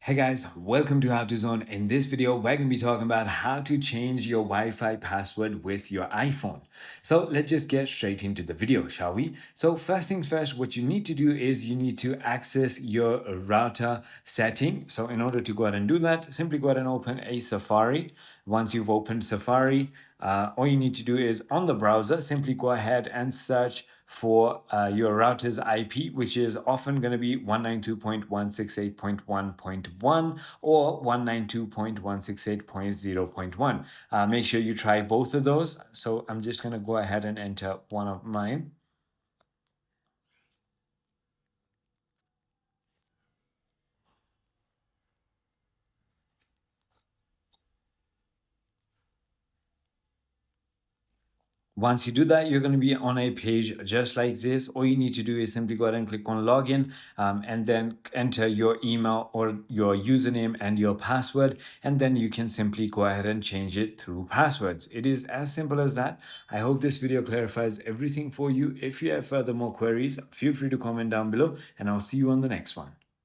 Hey guys, welcome to How to Zone. In this video, we're going to be talking about how to change your Wi-Fi password with your iPhone. So let's just get straight into the video, shall we? So first things first, what you need to do is you need to access your router setting. So in order to go ahead and do that, simply go ahead and open a Safari. Once you've opened Safari, all you need to do is on the browser, simply go ahead and search for your router's IP, which is often going to be 192.168.1.1 or 192.168.0.1. Make sure you try both of those. So I'm just going to go ahead and enter one of mine. Once you do that, you're going to be on a page just like this. All you need to do is simply go ahead and click on login and then enter your email or your username and your password. And then you can simply go ahead and change it through passwords. It is as simple as that. I hope this video clarifies everything for you. If you have further more queries, feel free to comment down below and I'll see you on the next one.